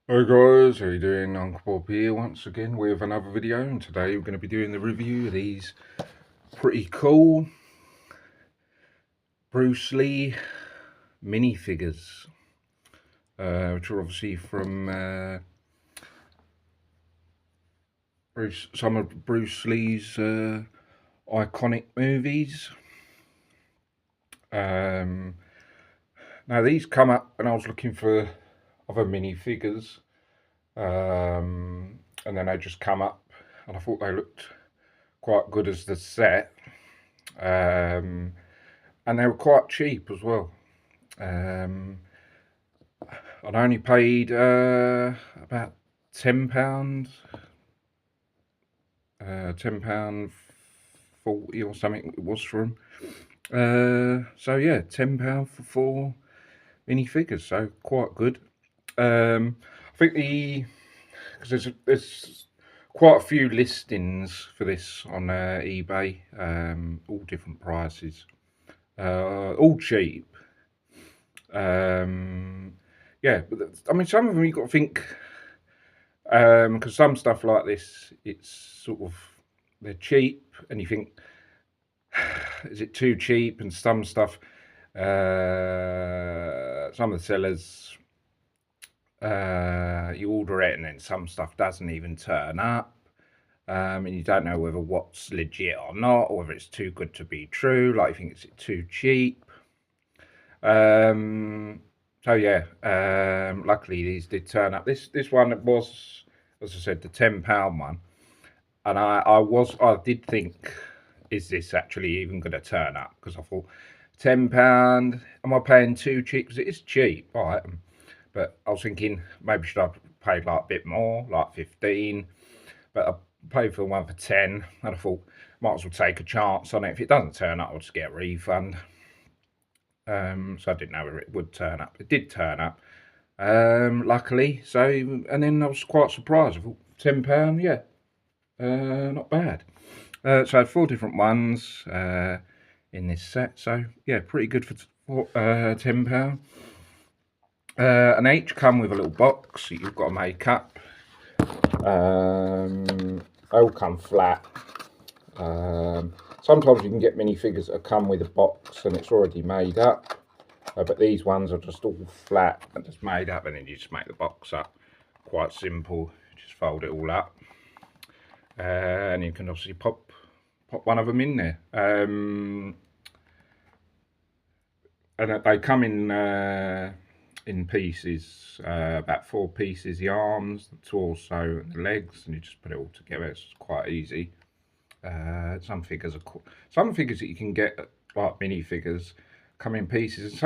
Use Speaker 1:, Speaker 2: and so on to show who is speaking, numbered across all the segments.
Speaker 1: Hi guys, how you doing? Uncle Bob here once again with another video, and today we're going to be doing the review of these pretty cool Bruce Lee minifigures, which are obviously from some of Bruce Lee's iconic movies. Now these come up when I was looking for other minifigures, and then they just come up, and I thought they looked quite good as the set. And they were quite cheap as well. I'd only paid about £10, £10 40 or something it was for them. So yeah, £10 for 4 minifigures, so quite good. I think because there's quite a few listings for this on eBay, all different prices, all cheap. Yeah, but I mean, some of them you've got to think, because some stuff like this, it's sort of, they're cheap, and you think, is it too cheap? And some stuff, some of the sellers, you order it, and then some stuff doesn't even turn up. And you don't know whether what's legit or not, or whether it's too good to be true. Like, you think it's too cheap. So yeah, luckily these did turn up. This one was, as I said, the £10 one, and I did think, is this actually even going to turn up? Because I thought, £10, am I paying too cheap? Because it is cheap, right? But I was thinking maybe should I have paid like a bit more, like 15? But I paid for the one for 10, and I thought might as well take a chance on it. If it doesn't turn up, I'll just get a refund. So I didn't know whether it would turn up. It did turn up, luckily. So, and then I was quite surprised. I thought, £10, yeah, not bad. So I had 4 different ones in this set. So yeah, pretty good for £10. And they each come with a little box that you've got to make up. They all come flat. Sometimes you can get minifigures that come with a box and it's already made up, but these ones are just all flat and just made up, and then you just make the box up. Quite simple, just fold it all up, and you can obviously pop one of them in there. And they come in pieces, about 4 pieces, the arms, the torso and the legs, and you just put it all together. It's quite easy. Some figures that you can get, like minifigures, come in pieces, and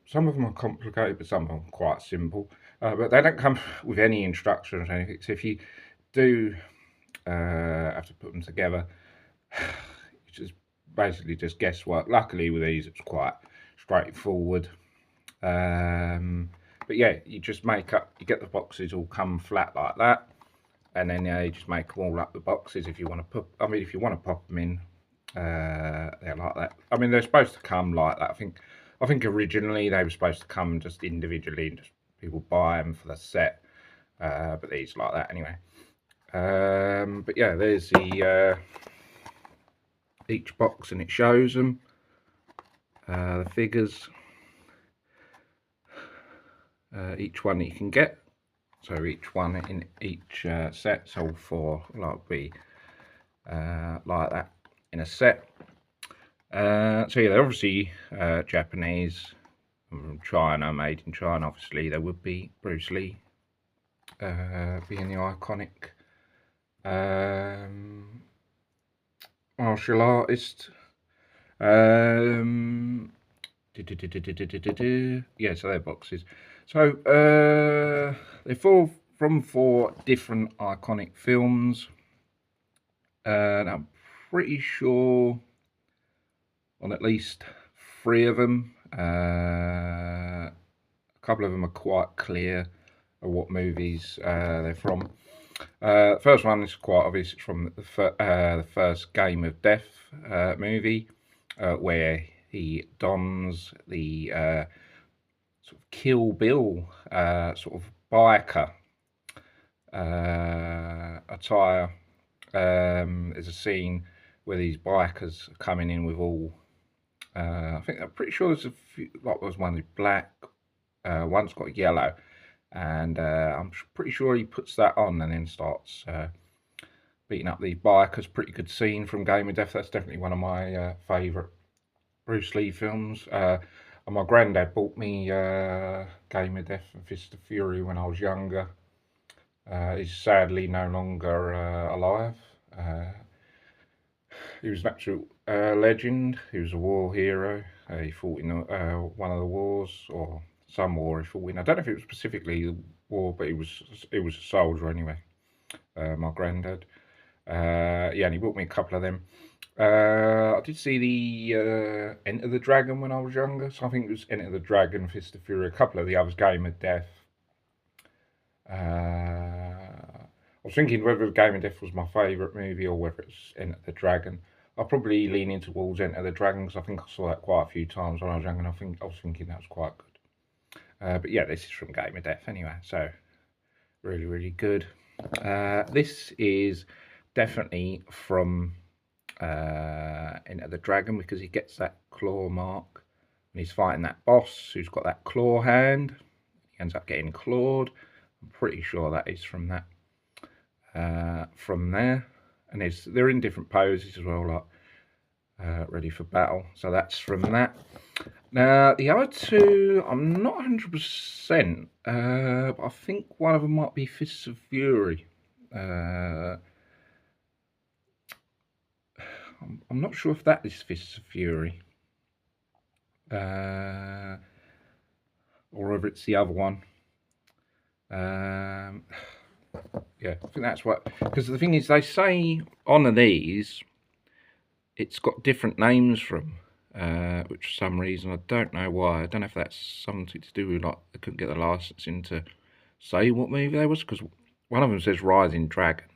Speaker 1: some of them are complicated, but some of them are quite simple. But they don't come with any instructions or anything. So if you do have to put them together, it's just basically just guesswork. Luckily with these, it's quite straightforward. But yeah, you just make up. You get the boxes all come flat like that. And then you just make them all up the boxes if you want to put. I mean, if you want to pop them in, they're like that. I mean, they're supposed to come like that. I think originally they were supposed to come just individually, and just people buy them for the set. But these like that anyway. But yeah, there's the each box, and it shows them the figures, each one that you can get. So each one in each set, so all 4 like be like that in a set. So yeah, they're obviously Japanese, from China, made in China. Obviously, there would be Bruce Lee being the iconic martial artist. Yeah, so they're boxes. So they're from 4 different iconic films, and I'm pretty sure on at least 3 of them. A couple of them are quite clear of what movies they're from. The first one is quite obvious. It's from the first Game of Death movie, where he dons the sort of Kill Bill sort of biker attire. There's a scene where these bikers are coming in with all. I think I'm pretty sure there's a few. Like there's one with black, one's got yellow, and I'm pretty sure he puts that on and then starts beating up the bikers. Pretty good scene from Game of Death. That's definitely one of my favourite Bruce Lee films. And my granddad bought me Game of Death and Fist of Fury when I was younger. He's sadly no longer alive. He was an absolute legend. He was a war hero. He fought in one of the wars, or some war he fought in. I don't know if it was specifically the war, but he was a soldier anyway. My granddad. Yeah, and he bought me a couple of them. I did see the Enter the Dragon when I was younger, so I think it was Enter the Dragon, Fist of Fury, a couple of the others, Game of Death. I was thinking whether Game of Death was my favourite movie or whether it's Enter the Dragon. I'll probably lean in towards Enter the Dragon because I think I saw that quite a few times when I was young, and I was thinking that was quite good. But yeah, this is from Game of Death anyway, so really, really good. This is definitely from Enter the Dragon because he gets that claw mark and he's fighting that boss who's got that claw hand. He ends up getting clawed. I'm pretty sure that is from that. From there, and they're in different poses as well, like ready for battle. So that's from that. Now the other two, I'm not 100%, but I think one of them might be Fists of Fury. I'm not sure if that is Fists of Fury, or whether it's the other one. Yeah, I think that's what, because the thing is, they say on these, it's got different names from, which for some reason, I don't know why. I don't know if that's something to do with, like, they couldn't get the licensing to say what movie they was, because one of them says Rising Dragon.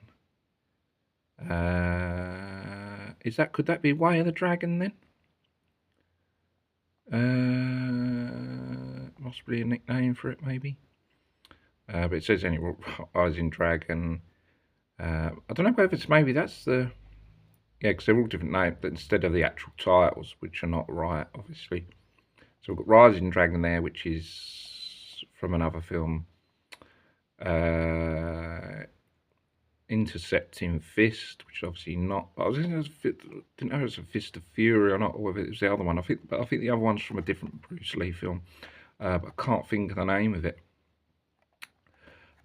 Speaker 1: Could that be Way of the Dragon then? Possibly a nickname for it, maybe. But it says anyway, Rising Dragon. I don't know whether it's maybe that's the, yeah, because they're all different names instead of the actual titles, which are not right, obviously. So we've got Rising Dragon there, which is from another film. Intercepting Fist, which is obviously not. I didn't know it was a Fist of Fury or not, or whether it was the other one. I think the other one's from a different Bruce Lee film, but I can't think of the name of it.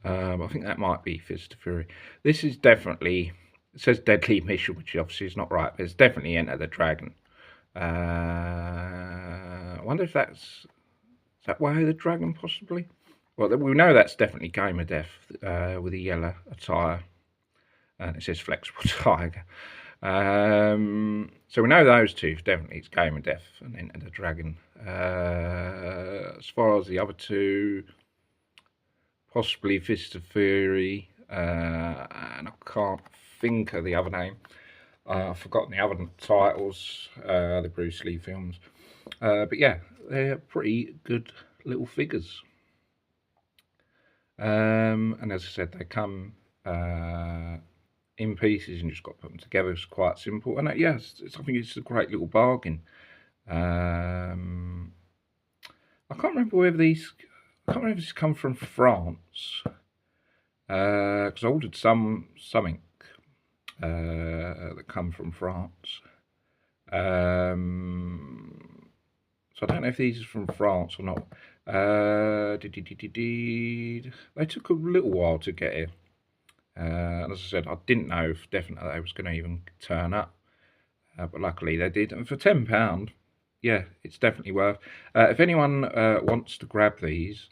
Speaker 1: I think that might be Fist of Fury. This is definitely, it says Deadly Mission, which obviously is not right, but it's definitely Enter the Dragon. I wonder if is that Way of the Dragon, possibly? Well, we know that's definitely Game of Death with a yellow attire, and it says Flexible Tiger. So we know those two, definitely it's Game of Death and Enter the Dragon. As far as the other two, possibly Fist of Fury, and I can't think of the other name. I've forgotten the other titles, the Bruce Lee films. But yeah, they're pretty good little figures. And as I said, they come in pieces and you just got to put them together. It's quite simple. And yes, I think it's a great little bargain. I can't remember whether these... I can't remember if this come from France, because I ordered something that come from France. So I don't know if these are from France or not. They took a little while to get here. And as I said, I didn't know if definitely they was going to even turn up, but luckily they did. And for £10, yeah, it's definitely worth. If anyone wants to grab these,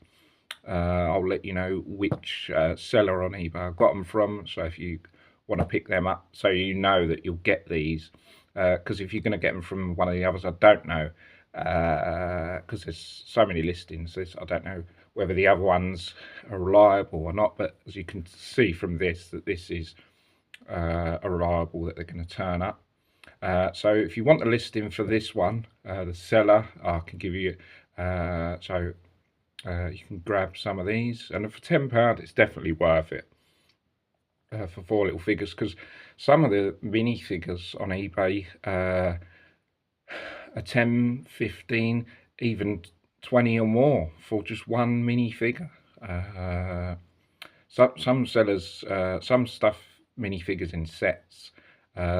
Speaker 1: I'll let you know which seller on eBay I got them from, so if you want to pick them up, so you know that you'll get these, because if you're going to get them from one of the others, I don't know, because there's so many listings, I don't know whether the other ones are reliable or not, but as you can see from this, that this is a reliable, that they're going to turn up. So if you want the listing for this one, the seller, I can give you, you can grab some of these, and for £10 it's definitely worth it. for 4 little figures, because some of the mini figures on eBay are 10, 15, even 20 or more for just one mini figure. Some sellers, some stuff minifigures in sets.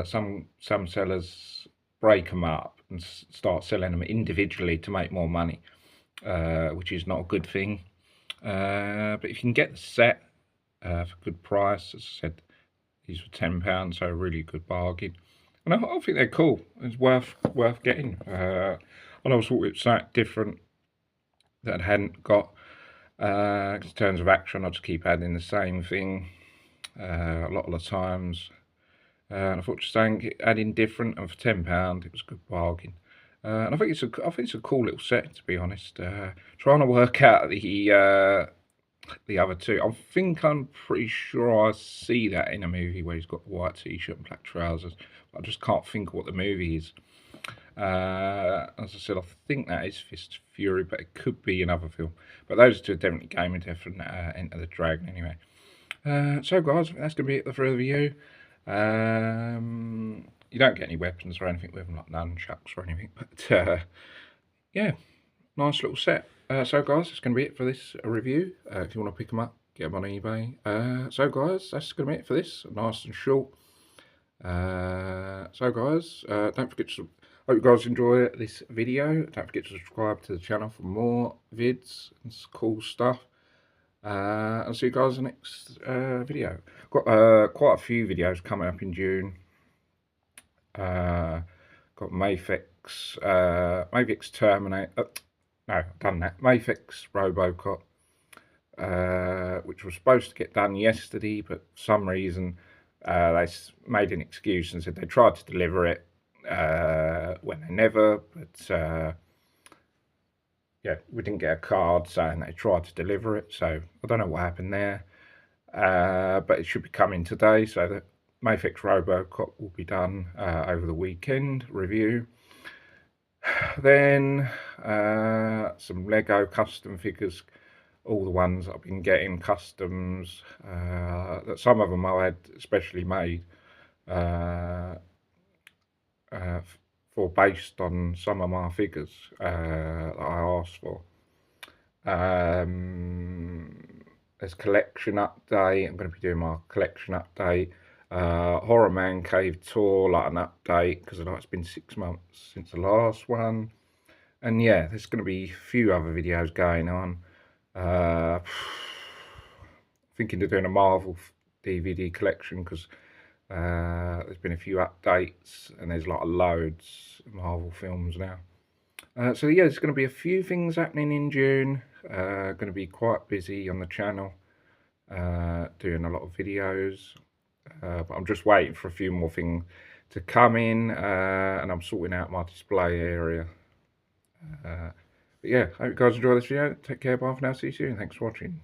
Speaker 1: Some sellers break them up and start selling them individually to make more money, which is not a good thing. But if you can get the set for a good price, as I said, these were £10, so a really good bargain. And I think they're cool. It's worth getting. And I was thought it was something different that I hadn't got. In terms of action, I just keep adding the same thing a lot of the times. And I thought just adding different, and for £10, it was a good bargain. And I think it's a cool little set, to be honest. Trying to work out the other two. I'm pretty sure I see that in a movie where he's got the white t-shirt and black trousers. But I just can't think what the movie is. As I said, I think that is Fist of Fury, but it could be another film. But those two are definitely Game of Death and Enter the Dragon anyway. So guys, that's going to be it for the review. You don't get any weapons or anything with them, like nunchucks or anything. But yeah, nice little set. So guys, that's going to be it for this review. If you want to pick them up, get them on eBay. So guys, that's going to be it for this. Nice and short. So guys, don't forget to... Hope you guys enjoy this video. Don't forget to subscribe to the channel for more vids and cool stuff. I'll see you guys in the next video. Got quite a few videos coming up in June. Got Mafex Terminator. No, I've done that. Mafex Robocop, which was supposed to get done yesterday, but for some reason they made an excuse and said they tried to deliver it when they never, but yeah, we didn't get a card saying they tried to deliver it, so I don't know what happened there. But it should be coming today, so that Mafex Robocop will be done over the weekend review. Then some Lego custom figures, all the ones I've been getting customs, that some of them I had specially made for based on some of my figures that I asked for. There's collection update. I'm going to be doing my collection update. Horror Man Cave tour, like an update, because it's been 6 months since the last one. And yeah, there's going to be a few other videos going on. Thinking of doing a Marvel DVD collection, because there's been a few updates and there's like loads of Marvel films now. So yeah, there's going to be a few things happening in June. Going to be quite busy on the channel, doing a lot of videos. But I'm just waiting for a few more things to come in, and I'm sorting out my display area. But yeah, hope you guys enjoy this video. Take care, bye for now, see you soon. Thanks for watching.